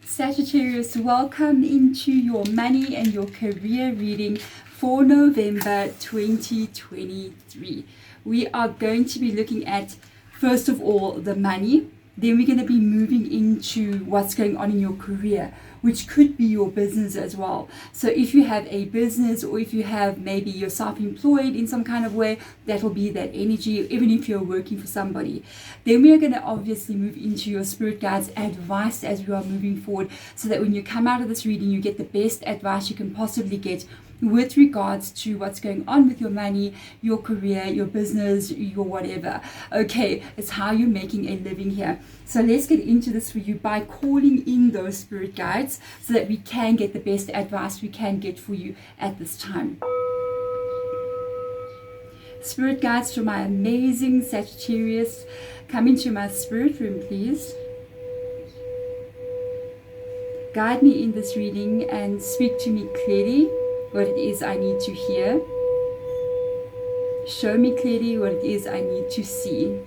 Sagittarius, welcome into your money and your career reading for November 2023. We are going to be looking at, first of all, the money. Then we're going to be moving into what's going on in your career, which could be your business as well. So if you have a business, or if you have maybe you're self-employed in some kind of way, that will be that energy, even if you're working for somebody. Then we are going to obviously move into your spirit guides advice as we are moving forward, so that when you come out of this reading, you get the best advice you can possibly get with regards to what's going on with your money, your career, your business, your whatever. Okay, it's how you're making a living here. So let's get into this for you by calling in those spirit guides so that we can get the best advice we can get for you at this time. Spirit guides to my amazing Sagittarius, come into my spirit room, please. Guide me in this reading and speak to me clearly what it is I need to hear. Show me clearly what it is I need to see.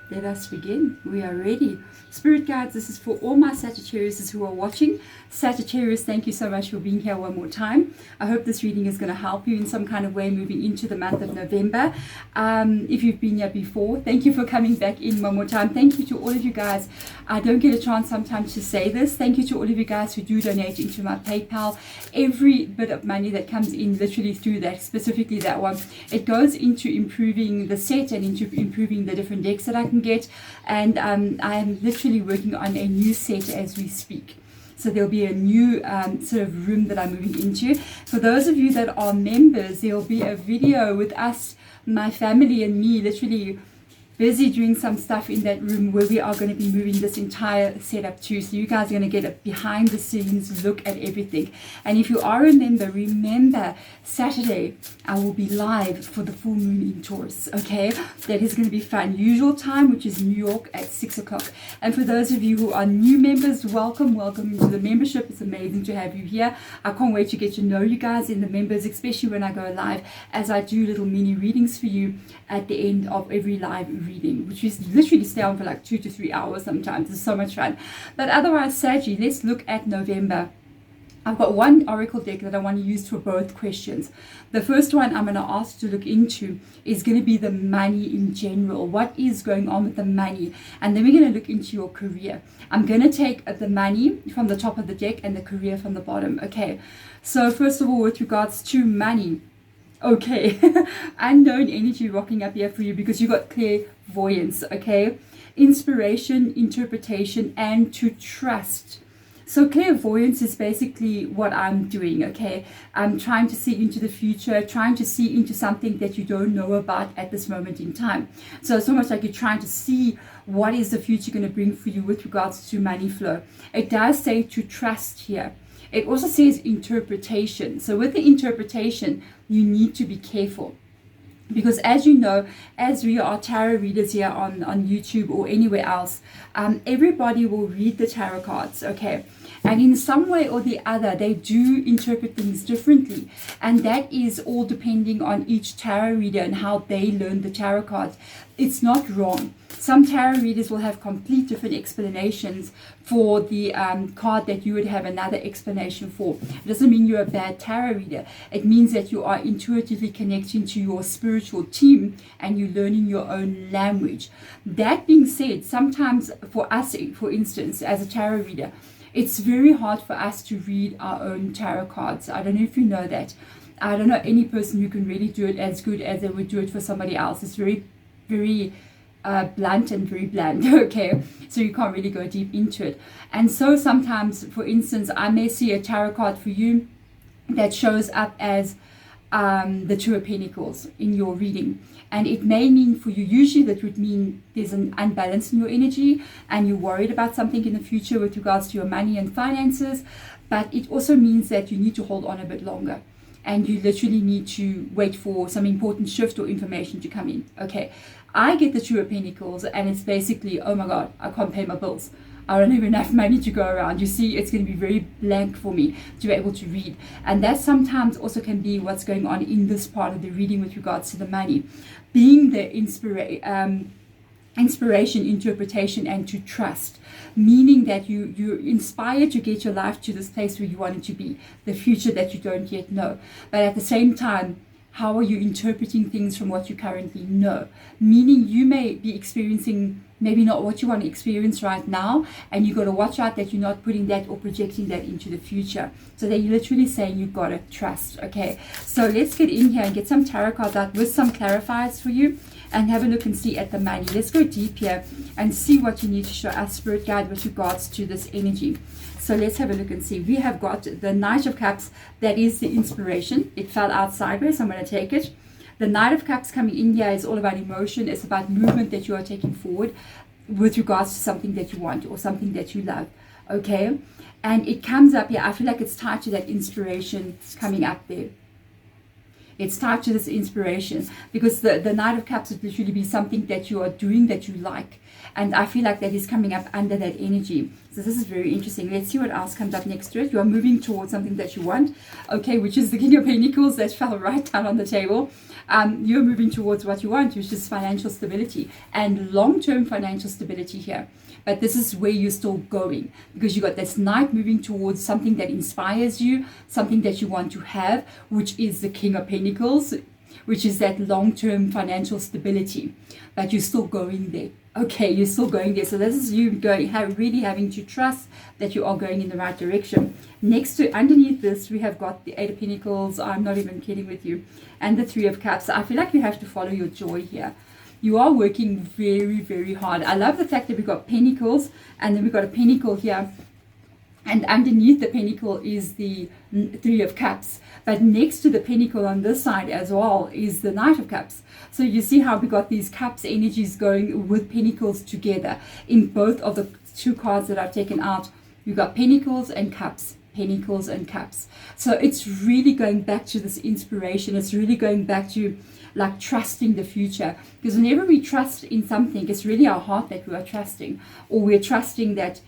Let us begin. We are ready. Spirit guides, this is for all my Sagittarius who are watching. Sagittarius, thank you so much for being here one more time. I hope this reading is going to help you in some kind of way moving into the month of November. If you've been here before, thank you for coming back in one more time. Thank you to all of you guys. I don't get a chance sometimes to say this. Thank you to all of you guys who do donate into my PayPal. Every bit of money that comes in, literally through that, specifically that one, it goes into improving the set and into improving the different decks that I can get. And I am literally working on a new set as we speak. So there'll be a new sort of room that I'm moving into. For those of you that are members, there'll be a video with us, my family and me, literally busy doing some stuff in that room where we are going to be moving this entire setup to. So you guys are going to get a behind the scenes look at everything. And if you are a member, remember Saturday I will be live for the full moon in Taurus. Okay, that is going to be fun. Usual time, which is New York at 6 o'clock. And for those of you who are new members, welcome into the membership. It's amazing to have you here. I can't wait to get to know you guys in the members, especially when I go live, as I do little mini readings for you at the end of every live reading, which is literally stay on for like 2 to 3 hours sometimes. It's so much fun. But otherwise, Saggy, let's look at November. I've got one oracle deck that I want to use for both questions. The first one I'm going to ask to look into is going to be the money in general. What is going on with the money? And then we're going to look into your career. I'm going to take the money from the top of the deck and the career from the bottom. Okay, so first of all, with regards to money, okay, unknown energy rocking up here for you because you got clairvoyance, okay? Inspiration, interpretation, and to trust. So clairvoyance is basically what I'm doing, okay? I'm trying to see into the future, trying to see into something that you don't know about at this moment in time. So it's almost like you're trying to see what is the future going to bring for you with regards to money flow. It does say to trust here. It also says interpretation. So with the interpretation, you need to be careful. Because as you know, as we are tarot readers here on YouTube or anywhere else, everybody will read the tarot cards, okay? And in some way or the other, they do interpret things differently. And that is all depending on each tarot reader and how they learn the tarot cards. It's not wrong. Some tarot readers will have complete different explanations for the card that you would have another explanation for. It doesn't mean you're a bad tarot reader. It means that you are intuitively connecting to your spiritual team and you're learning your own language. That being said, sometimes for us, for instance, as a tarot reader, it's very hard for us to read our own tarot cards. I don't know if you know that. I don't know any person who can really do it as good as they would do it for somebody else. It's very, very blunt and very bland, okay? So you can't really go deep into it. And so sometimes, for instance, I may see a tarot card for you that shows up as the Two of Pentacles in your reading. And it may mean for you, usually that would mean there's an unbalance in your energy and you're worried about something in the future with regards to your money and finances. But it also means that you need to hold on a bit longer. And you literally need to wait for some important shift or information to come in. Okay, I get the Two of Pentacles and it's basically, oh my God, I can't pay my bills. I don't have enough money to go around. You see, it's going to be very blank for me to be able to read. And that sometimes also can be what's going on in this part of the reading with regards to the money. Being the inspiration, interpretation, and to trust, meaning that you're inspired to get your life to this place where you want it to be, the future that you don't yet know. But at the same time, how are you interpreting things from what you currently know? Meaning you may be experiencing maybe not what you want to experience right now, and you got to watch out that you're not putting that or projecting that into the future. So they're literally saying you've got to trust. Okay, so let's get in here and get some tarot cards out with some clarifiers for you, and have a look and see at the money. Let's go deep here and see what you need to show us, Spirit Guide, with regards to this energy. So let's have a look and see. We have got the Knight of Cups. That is the inspiration. It fell out sideways, so I'm going to take it. The Knight of Cups coming in here is all about emotion. It's about movement that you are taking forward with regards to something that you want or something that you love. Okay? And it comes up here. I feel like it's tied to that inspiration coming up there. It's tied to this inspiration, because the Knight of Cups would literally be something that you are doing that you like. And I feel like that is coming up under that energy. So this is very interesting. Let's see what else comes up next to it. You are moving towards something that you want. Okay, which is the King of Pentacles that fell right down on the table. You're moving towards what you want, which is financial stability and long-term financial stability here. But this is where you're still going, because you got this Knight moving towards something that inspires you, something that you want to have, which is the King of Pentacles, which is that long-term financial stability. But you're still going there. Okay, you're still going there. So this is you going, really having to trust that you are going in the right direction. Next to, underneath this, we have got the Eight of Pentacles. I'm not even kidding with you. And the Three of Cups. I feel like you have to follow your joy here. You are working very, very hard. I love the fact that we've got Pentacles, and then we've got a Pentacle here. And underneath the Pentacle is the Three of Cups. But next to the Pentacle on this side as well is the Knight of Cups. So you see how we got these Cups energies going with Pentacles together. In both of the two cards that I've taken out, you've got Pentacles and Cups. Pentacles and Cups. So it's really going back to this inspiration. It's really going back to like trusting the future. Because whenever we trust in something, it's really our heart that we are trusting. Or we're trusting that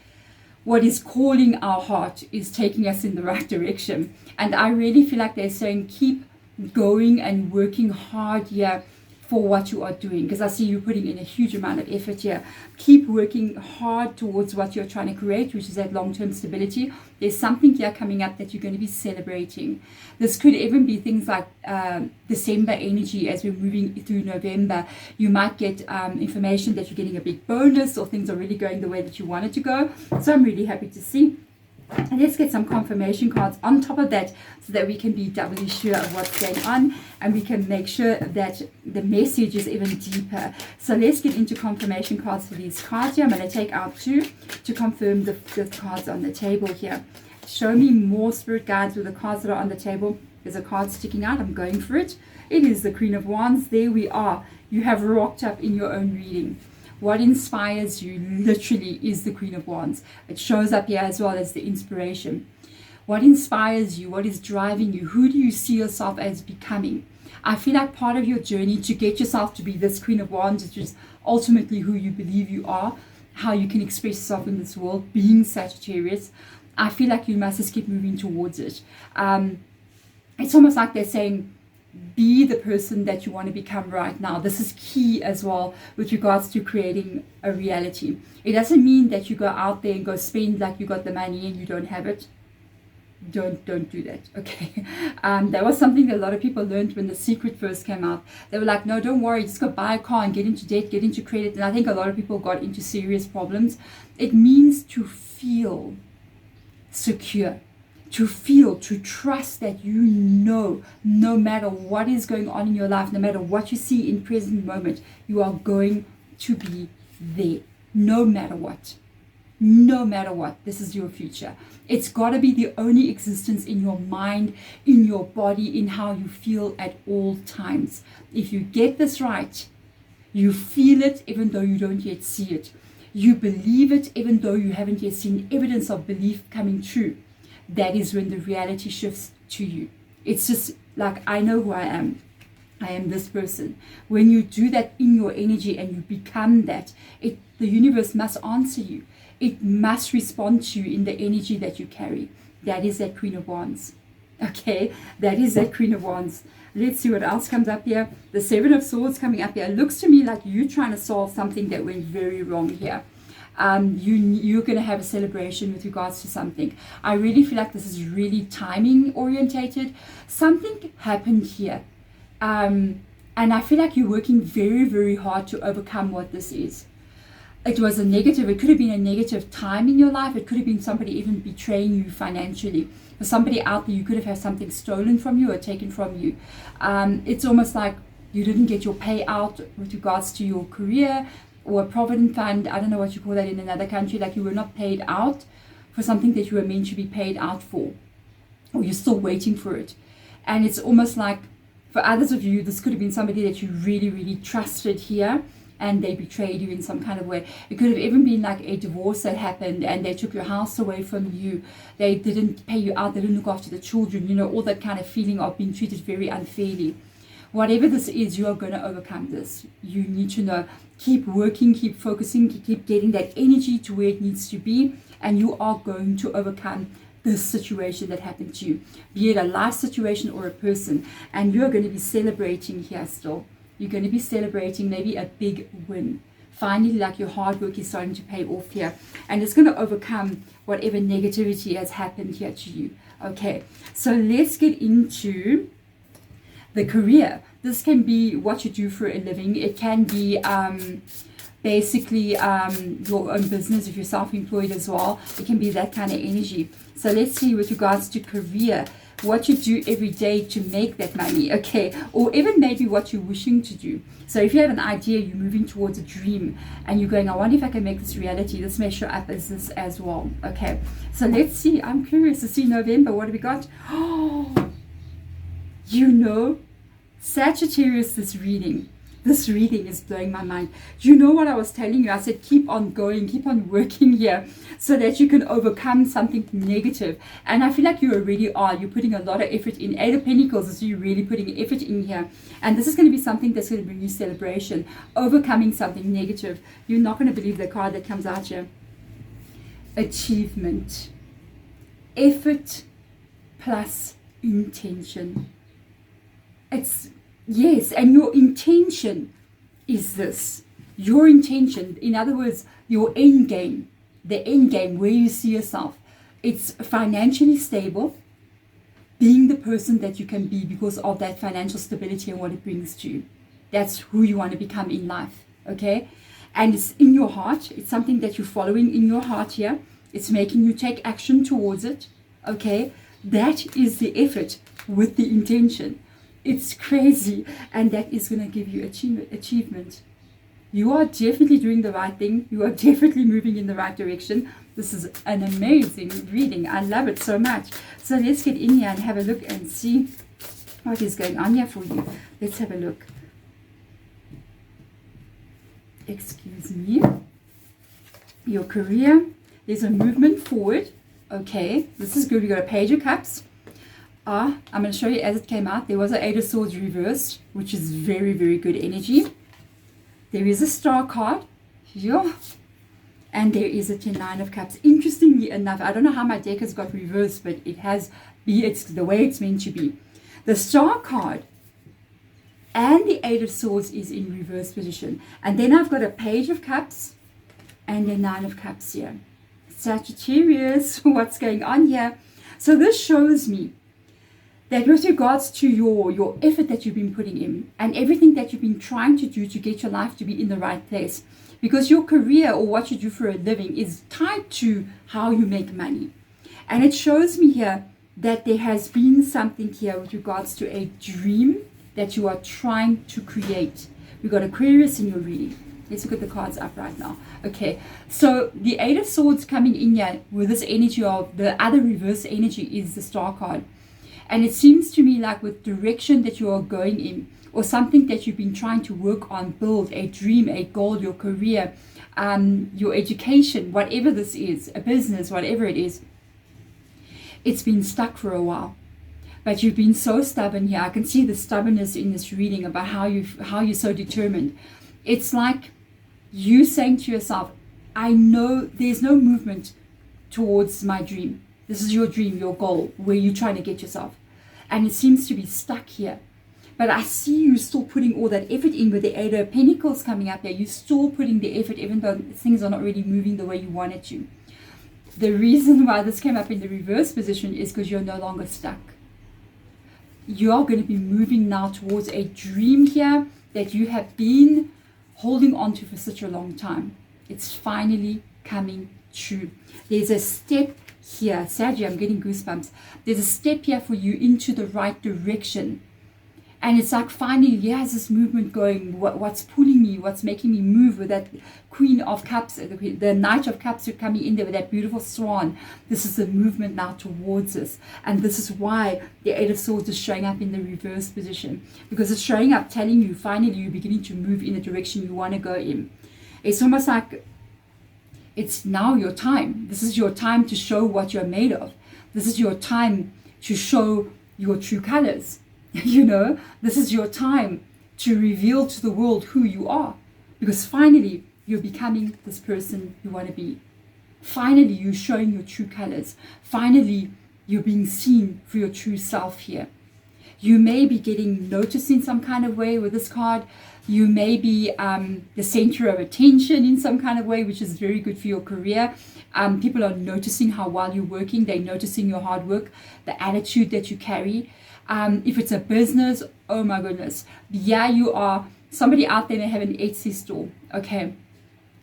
what is calling our heart is taking us in the right direction. And I really feel like they're saying keep going and working hard here for what you are doing, because I see you putting in a huge amount of effort here. Keep working hard towards what you're trying to create, which is that long-term stability. There's something here coming up that you're going to be celebrating. This could even be things like December energy as we're moving through November. You might get information that you're getting a big bonus, or things are really going the way that you want it to go. So I'm really happy to see. And let's get some confirmation cards on top of that, so that we can be doubly sure of what's going on, and we can make sure that the message is even deeper. So let's get into confirmation cards for these cards here. I'm going to take out two to confirm the cards on the table here. Show me more, Spirit Guides, with the cards that are on the table. There's a card sticking out. I'm going for it. It is the Queen of Wands. There we are. You have rocked up in your own reading. What inspires you literally is the Queen of Wands. It shows up here as well as the inspiration. What inspires you? What is driving you? Who do you see yourself as becoming? I feel like part of your journey to get yourself to be this Queen of Wands, which is ultimately who you believe you are, how you can express yourself in this world, being Sagittarius. I feel like you must just keep moving towards it. It's almost like they're saying, be the person that you want to become right now. This is key as well with regards to creating a reality. It doesn't mean that you go out there and go spend like you got the money and you don't have it. Don't do that, okay? That was something that a lot of people learned when The Secret first came out. They were like, no, don't worry, just go buy a car and get into debt, get into credit. And I think a lot of people got into serious problems. It means to feel secure. To feel, to trust that you know, no matter what is going on in your life, no matter what you see in present moment, you are going to be there, no matter what. No matter what, this is your future. It's got to be the only existence in your mind, in your body, in how you feel at all times. If you get this right, you feel it even though you don't yet see it. You believe it even though you haven't yet seen evidence of belief coming true. That is when the reality shifts to you. It's just like, I know who I am. I am this person. When you do that in your energy and you become that, the universe must answer you. it must respond to you in the energy that you carry. That is that Queen of Wands. Okay, that is that Queen of Wands. Let's see what else comes up here. The Seven of Swords coming up here. It looks to me like you're trying to solve something that went very wrong here. You're going to have a celebration with regards to something. I really feel like this is really timing orientated. Something happened here. And I feel like you're working very, very hard to overcome what this is. It was a negative. It could have been a negative time in your life. It could have been somebody even betraying you financially. For somebody out there, you could have had something stolen from you or taken from you. It's almost like you didn't get your payout with regards to your career or a provident fund. I don't know what you call that in another country. Like you were not paid out for something that you were meant to be paid out for, or you're still waiting for it. And it's almost like for others of you, this could have been somebody that you really, really trusted here, and they betrayed you in some kind of way. It could have even been like a divorce that happened and they took your house away from you. They didn't pay you out. They didn't look after the children. You know, all that kind of feeling of being treated very unfairly. Whatever this is, you are going to overcome this. You need to know, keep working, keep focusing, keep getting that energy to where it needs to be, and you are going to overcome this situation that happened to you, be it a life situation or a person. And you're going to be celebrating here still. You're going to be celebrating maybe a big win. Finally, like your hard work is starting to pay off here. And it's going to overcome whatever negativity has happened here to you. Okay, so let's get into the career. This can be what you do for a living. It can be basically your own business if you're self-employed as well. It can be that kind of energy. So let's see with regards to career, what you do every day to make that money, okay? Or even maybe what you're wishing to do. So if you have an idea, you're moving towards a dream and you're going, I wonder if I can make this reality. This may show up as this as well, okay? So let's see. I'm curious to see November. What have we got? Oh, you know, Sagittarius, this reading is blowing my mind. You know what I was telling you? I said, keep on going, keep on working here so that you can overcome something negative. And I feel like you already are. You're putting a lot of effort in. Eight of Pentacles is you really putting effort in here. And this is going to be something that's going to bring you celebration, overcoming something negative. You're not going to believe the card that comes out here. Achievement. Effort plus intention. Yes, and your intention is this. Your intention, in other words, your end game, the end game where you see yourself. It's financially stable, being the person that you can be because of that financial stability and what it brings to you. That's who you want to become in life, okay? And it's in your heart. It's something that you're following in your heart here. It's making you take action towards it, okay? That is the effort with the intention. It's crazy, and that is going to give you achievement. You are definitely doing the right thing. You are definitely moving in the right direction. This is an amazing reading. I love it so much. So let's get in here and have a look and see what is going on here for you. Let's have a look. Excuse me. Your career. There's a movement forward. Okay, this is good. We got a Page of Cups. I'm going to show you as it came out. There was an Eight of Swords reversed, which is very, very good energy. There is a Star card. Yeah. And there is a Nine of Cups. Interestingly enough, I don't know how my deck has got reversed, but it has it's the way it's meant to be. The Star card and the Eight of Swords is in reverse position. And then I've got a Page of Cups and a Nine of Cups here. Sagittarius, what's going on here? So this shows me that with regards to your effort that you've been putting in and everything that you've been trying to do to get your life to be in the right place, because your career or what you do for a living is tied to how you make money. And it shows me here that there has been something here with regards to a dream that you are trying to create. We've got Aquarius in your reading. Let's look at the cards up right now. Okay, so the Eight of Swords coming in here with this energy of the other reverse energy is the Star card. And it seems to me like with direction that you are going in, or something that you've been trying to work on, build a dream, a goal, your career, your education, whatever this is, a business, whatever it is, it's been stuck for a while. But you've been so stubborn here. I can see the stubbornness in this reading about how you're so determined. It's like you saying to yourself, I know there's no movement towards my dream. This is your dream, your goal, where you're trying to get yourself. And it seems to be stuck here. But I see you still putting all that effort in with the Eight of Pentacles coming up here. You're still putting the effort, even though things are not really moving the way you want it to. The reason why this came up in the reverse position is because you're no longer stuck. You are going to be moving now towards a dream here that you have been holding on to for such a long time. It's finally coming true. There's a step here. Sadly, I'm getting goosebumps. There's a step here for you into the right direction. And it's like finally, here's this movement going. What's pulling me? What's making me move with that Queen of Cups, the Knight of Cups coming in there with that beautiful swan. This is the movement now towards us. And this is why the Eight of Swords is showing up in the reverse position. Because it's showing up telling you finally you're beginning to move in the direction you want to go in. It's almost like it's now your time. This is your time to show what you're made of. This is your time to show your true colors. You know, this is your time to reveal to the world who you are. Because finally, you're becoming this person you want to be. Finally, you're showing your true colors. Finally, you're being seen for your true self here. You may be getting noticed in some kind of way with this card. You may be the center of attention in some kind of way, which is very good for your career. People are noticing how well you're working. They're noticing your hard work, the attitude that you carry. If it's a business, oh my goodness. Yeah, you are. Somebody out there may have an Etsy store. Okay.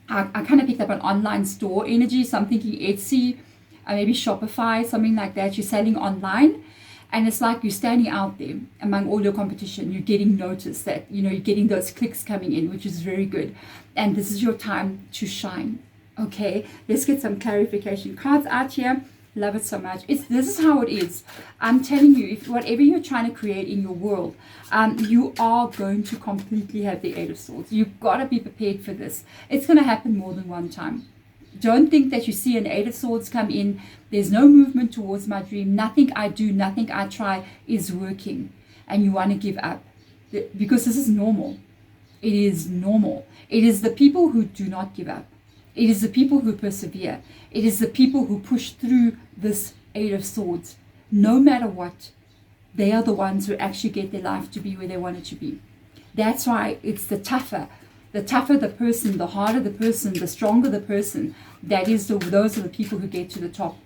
I kind of picked up an online store energy. So I'm thinking Etsy, maybe Shopify, something like that. You're selling online. And it's like you're standing out there among all your competition. You're getting noticed that, you know, you're getting those clicks coming in, which is very good. And this is your time to shine. Okay. Let's get some clarification cards out here. Love it so much. This is how it is. I'm telling you, if whatever you're trying to create in your world, you are going to completely have the Eight of Swords. You've got to be prepared for this. It's going to happen more than one time. Don't think that you see an Eight of Swords come in. There's no movement towards my dream. Nothing I do, nothing I try is working. And you want to give up. Because this is normal. It is normal. It is the people who do not give up. It is the people who persevere. It is the people who push through this Eight of Swords. No matter what, they are the ones who actually get their life to be where they want it to be. That's why it's the tougher the person, the harder the person, the stronger the person. Those are the people who get to the top.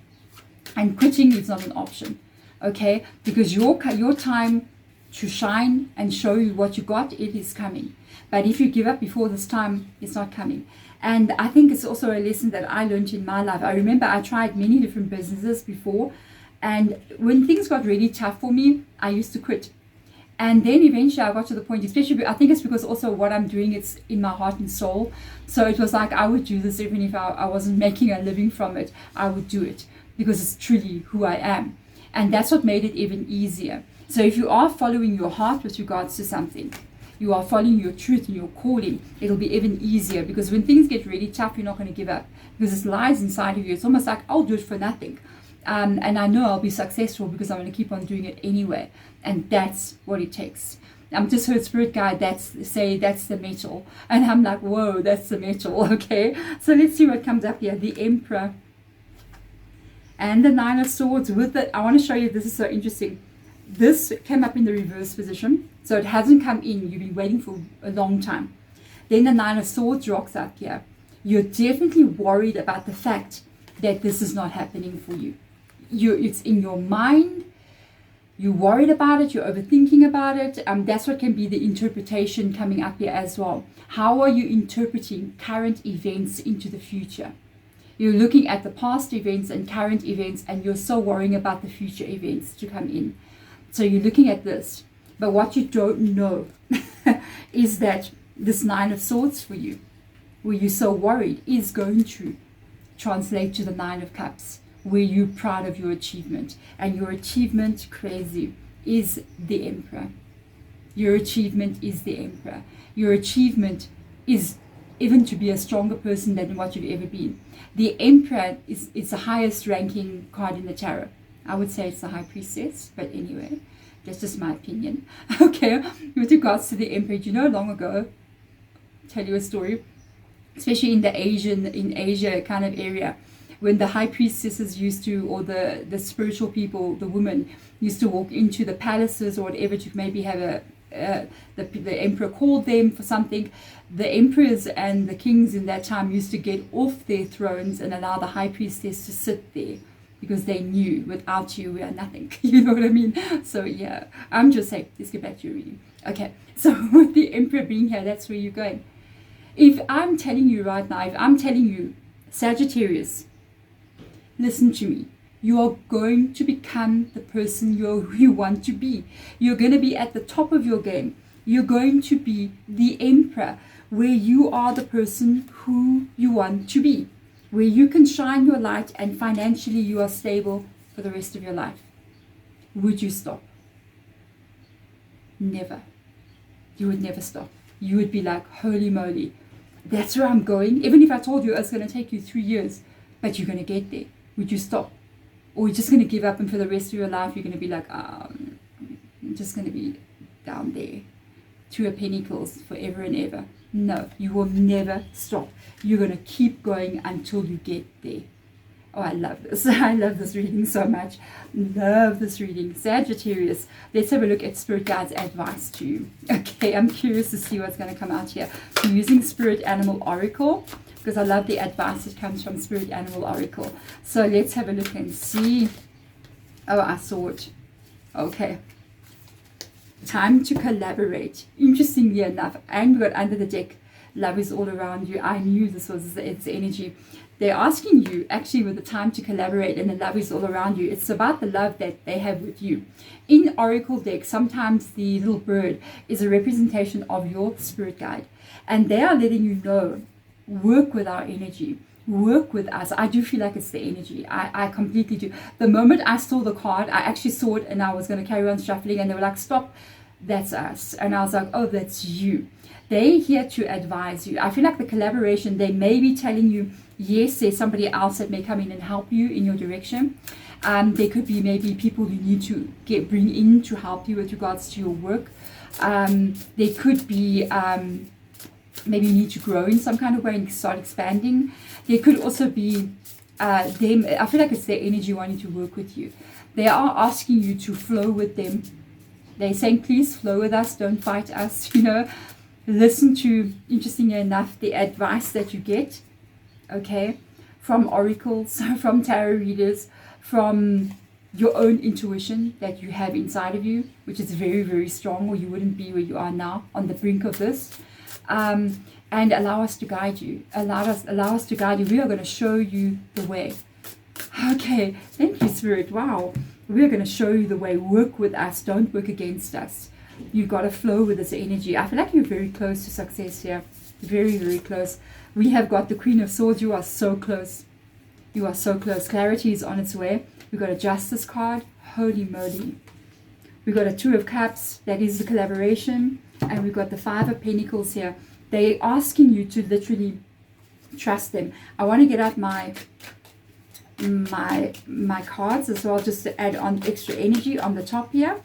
And quitting is not an option, okay? Because your time to shine and show you what you got, it is coming. But if you give up before this time, it's not coming. And I think it's also a lesson that I learned in my life. I remember I tried many different businesses before. And when things got really tough for me, I used to quit. And then eventually I got to the point, especially, I think it's because also what I'm doing, it's in my heart and soul. So it was like I would do this even if I wasn't making a living from it. I would do it because it's truly who I am. And that's what made it even easier. So if you are following your heart with regards to something, you are following your truth and your calling, it'll be even easier, because when things get really tough, you're not going to give up, because it lies inside of you. It's almost like, I'll do it for nothing. And I know I'll be successful because I'm going to keep on doing it anyway. And that's what it takes. I'm just heard spirit guide that's the metal. And I'm like, whoa, that's the metal. Okay. So let's see what comes up here. The Emperor and the Nine of Swords with it. I want to show you, this is so interesting. This came up in the reverse position. So it hasn't come in. You've been waiting for a long time. Then the Nine of Swords rocks up here. You're definitely worried about the fact that this is not happening for you. It's in your mind. You're worried about it. You're overthinking about it. That's what can be the interpretation coming up here as well. How are you interpreting current events into the future? You're looking at the past events and current events, and you're so worrying about the future events to come in. So you're looking at this. But what you don't know is that this Nine of Swords for you, where you're so worried, is going to translate to the Nine of Cups, where you're proud of your achievement. And your achievement, crazy, is the Emperor. Your achievement is the Emperor. Your achievement is even to be a stronger person than what you've ever been. The Emperor is the highest ranking card in the tarot. I would say it's the High Priestess, but anyway, that's just my opinion. Okay, with regards to the Emperor, you know, long ago, I'll tell you a story. especially in Asia kind of area, when the high priestesses used to, or the spiritual people, the women used to walk into the palaces or whatever to maybe have the emperor called them for something. The emperors and the kings in that time used to get off their thrones and allow the high priestess to sit there, because they knew without you we are nothing. You know what I mean? So yeah, I'm just saying, let's get back to your reading. Okay, so with the emperor being here, that's where you're going. If I'm telling you right now, if I'm telling you, Sagittarius, listen to me. You are going to become the person you want to be. You're going to be at the top of your game. You're going to be the emperor, where you are the person who you want to be, where you can shine your light and financially you are stable for the rest of your life. Would you stop? Never. You would never stop. You would be like, holy moly, that's where I'm going. Even if I told you it's going to take you 3 years, but you're going to get there. Would you stop? Or you're just going to give up, and for the rest of your life you're going to be like, I'm just going to be down there, 2 of Pentacles, forever and ever. No, you will never stop. You're going to keep going until you get there. Oh, I love this. I love this reading so much. Love this reading. Sagittarius, let's have a look at Spirit Guide's advice to you. Okay, I'm curious to see what's going to come out here. I'm using Spirit Animal Oracle because I love the advice that comes from Spirit Animal Oracle. So let's have a look and see. Oh, I saw it. Okay. Time to collaborate. Interestingly enough, and we got under the deck, love is all around you. I knew this was its energy. They're asking you, actually, with the time to collaborate and the love is all around you, it's about the love that they have with you. In Oracle deck, sometimes the little bird is a representation of your spirit guide. And they are letting you know, work with our energy. Work with us. I do feel like it's the energy. I completely do. The moment I saw the card, I actually saw it and I was going to carry on shuffling, and they were like, stop, that's us. And I was like, oh, that's you. They're here to advise you. I feel like the collaboration, they may be telling you, yes, there's somebody else that may come in and help you in your direction. There could be maybe people you need to bring in to help you with regards to your work. There could be maybe you need to grow in some kind of way and start expanding. There could also be them. I feel like it's their energy wanting to work with you. They are asking you to flow with them. They're saying, please flow with us, don't fight us, you know. Listen to, interestingly enough, the advice that you get, okay, from oracles, from tarot readers, from your own intuition that you have inside of you, which is very, very strong, or you wouldn't be where you are now on the brink of this. And allow us to guide you. Allow us to guide you. We are going to show you the way. Okay, thank you, Spirit. Wow. We are going to show you the way. Work with us. Don't work against us. You've got to flow with this energy. I feel like you're very close to success here. Very, very close. We have got the Queen of Swords. You are so close. You are so close. Clarity is on its way. We've got a Justice card. Holy moly. We've got a Two of Cups. That is the collaboration. And we've got the Five of Pentacles here. They're asking you to literally trust them. I want to get out my cards as well, just to add on extra energy on the top here.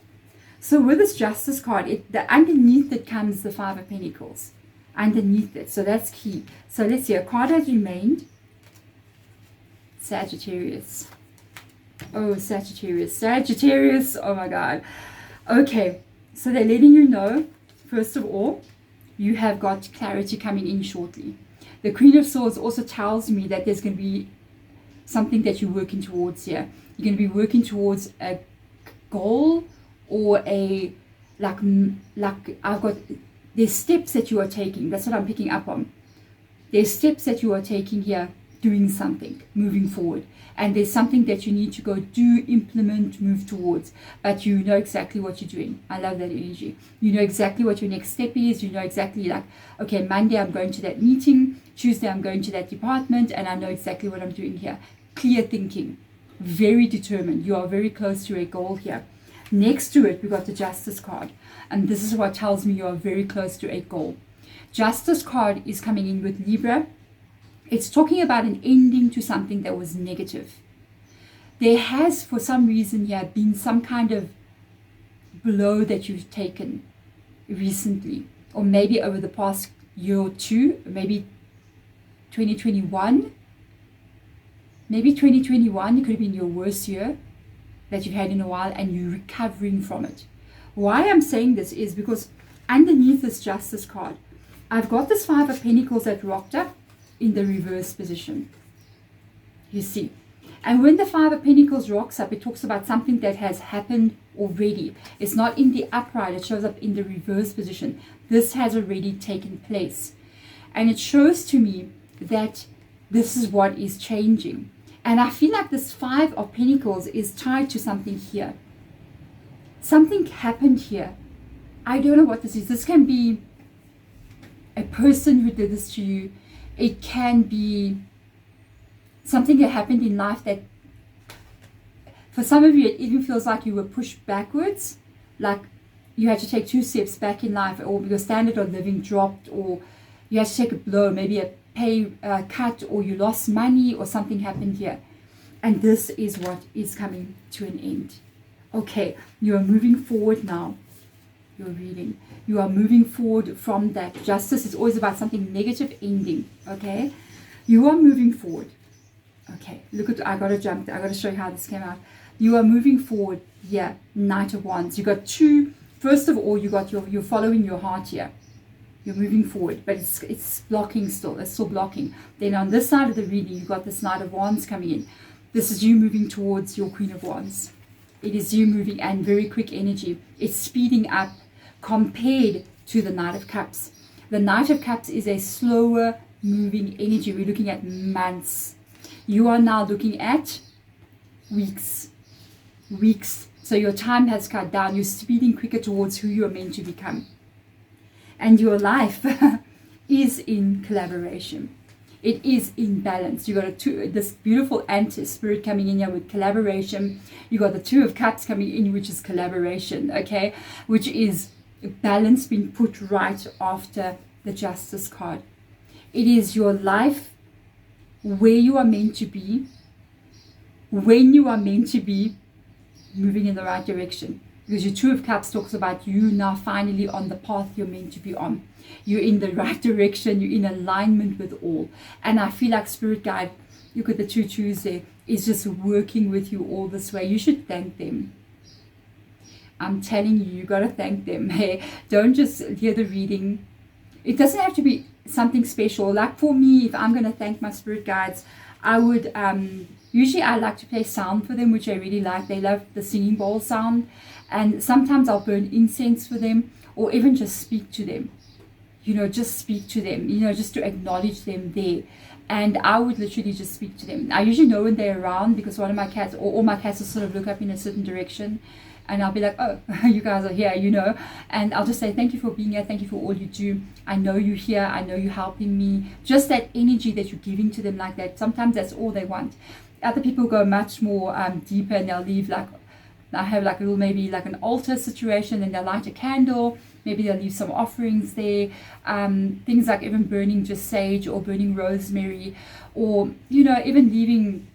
So with this Justice card, underneath it comes the Five of Pentacles. Underneath it. So that's key. So let's see. A card has remained. Sagittarius. Oh, Sagittarius. Sagittarius. Oh my God. Okay. So they're letting you know, first of all, you have got clarity coming in shortly. The Queen of Swords also tells me that there's going to be something that you're working towards here. You're going to be working towards a goal, or there's steps that you are taking. That's what I'm picking up on. There's steps that you are taking here, doing something, moving forward. And there's something that you need to go do, implement, move towards. But you know exactly what you're doing. I love that energy. You know exactly what your next step is. You know exactly, like, okay, Monday I'm going to that meeting. Tuesday I'm going to that department. And I know exactly what I'm doing here. Clear thinking. Very determined. You are very close to a goal here. Next to it, we got the Justice card. And this is what tells me you are very close to a goal. Justice card is coming in with Libra. It's talking about an ending to something that was negative. There has, for some reason here, been some kind of blow that you've taken recently. Or maybe over the past year or two. Maybe 2021, maybe 2021, it could have been your worst year that you've had in a while, and you're recovering from it. Why I'm saying this is because underneath this Justice card, I've got this Five of Pentacles that rocked up in the reverse position. You see. And when the Five of Pentacles rocks up, it talks about something that has happened already. It's not in the upright, it shows up in the reverse position. This has already taken place. And it shows to me that this is what is changing. And I feel like this Five of Pentacles is tied to something here. Something happened here. I don't know what this is. This can be a person who did this to you. It can be something that happened in life that, for some of you, it even feels like you were pushed backwards. Like you had to take 2 steps back in life, or your standard of living dropped, or you had to take a blow, maybe a pay cut, or you lost money, or something happened here. And this is what is coming to an end. Okay, you are moving forward now. You're reading. You are moving forward from that. Justice is always about something negative ending. Okay, you are moving forward. Okay, look at, I gotta jump, I gotta show you how this came out. You are moving forward. Yeah, Knight of Wands. You got 2. First of all, you got you're following your heart here. You're moving forward, but it's blocking still. It's still blocking. Then on this side of the reading, you got this Knight of Wands coming in. This is you moving towards your Queen of Wands. It is you moving, and very quick energy. It's speeding up compared to the Knight of Cups. The Knight of Cups is a slower moving energy. We're looking at months. You are now looking at weeks. So your time has cut down. You're speeding quicker towards who you are meant to become. And your life is in collaboration. It is in balance. You got this beautiful anti-spirit coming in here with collaboration. You got the Two of Cups coming in, which is collaboration, okay? Which is balance being put right after the Justice card. It is your life where you are meant to be, when you are meant to be, moving in the right direction. Because your Two of Cups talks about you now finally on the path you're meant to be on. You're in the right direction. You're in alignment with all. And I feel like Spirit Guide, look at the 2 twos there, is just working with you all this way. You should thank them. I'm telling you, you got to thank them. Hey, don't just hear the reading. It doesn't have to be something special. Like for me, if I'm going to thank my Spirit Guides, I would, usually I like to play sound for them, which I really like. They love the singing bowl sound. And sometimes I'll burn incense for them, or even just speak to them. You know, just speak to them, you know, just to acknowledge them there. And I would literally just speak to them. I usually know when they're around, because one of my cats, or all my cats will sort of look up in a certain direction. And I'll be like, oh, you guys are here, you know. And I'll just say, thank you for being here. Thank you for all you do. I know you're here. I know you're helping me. Just that energy that you're giving to them like that. Sometimes that's all they want. Other people go much more deeper, and they'll leave like, I have like a little, maybe like an altar situation, and they'll light a candle. Maybe they'll leave some offerings there. Things like even burning just sage, or burning rosemary, or, you know, even leaving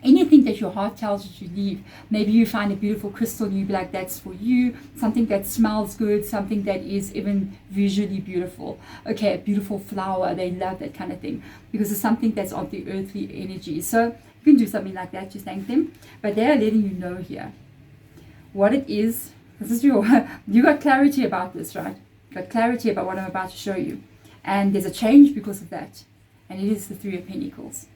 anything that your heart tells you to leave. Maybe you find a beautiful crystal and you be like, that's for you. Something that smells good, something that is even visually beautiful. Okay, a beautiful flower. They love that kind of thing, because it's something that's of the earthly energy. So you can do something like that to thank them. But they are letting you know here what it is. This is you got clarity about this, right? You got clarity about what I'm about to show you. And there's a change because of that. And it is the Three of Pentacles.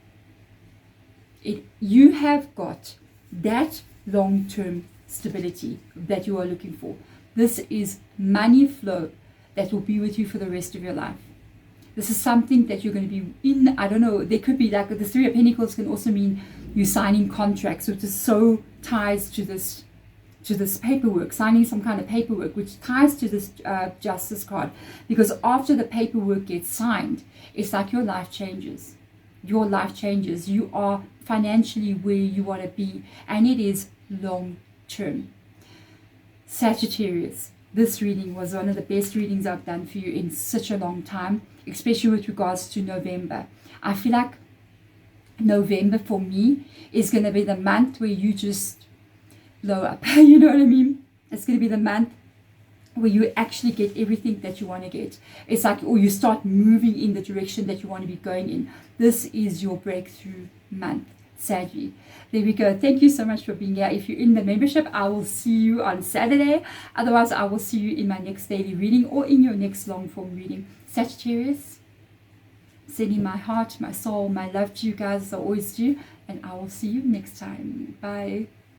You have got that long-term stability that you are looking for. This is money flow that will be with you for the rest of your life. This is something that you're going to be in. I don't know, there could be like the Three of Pentacles can also mean you signing contracts, which is so ties to this paperwork, signing some kind of paperwork, which ties to this Justice card. Because after the paperwork gets signed, it's like your life changes. Your life changes. You are financially where you want to be, and it is long term. Sagittarius, this reading was one of the best readings I've done for you in such a long time, especially with regards to November. I feel like November for me is going to be the month where you just blow up. You know what I mean? It's going to be the month where you actually get everything that you want to get. It's like, or you start moving in the direction that you want to be going in. This is your breakthrough month, Saggy. There we go. Thank you so much for being here. If you're in the membership, I will see you on Saturday. Otherwise, I will see you in my next daily reading or in your next long form reading. Sagittarius, sending my heart, my soul, my love to you guys as I always do. And I will see you next time. Bye.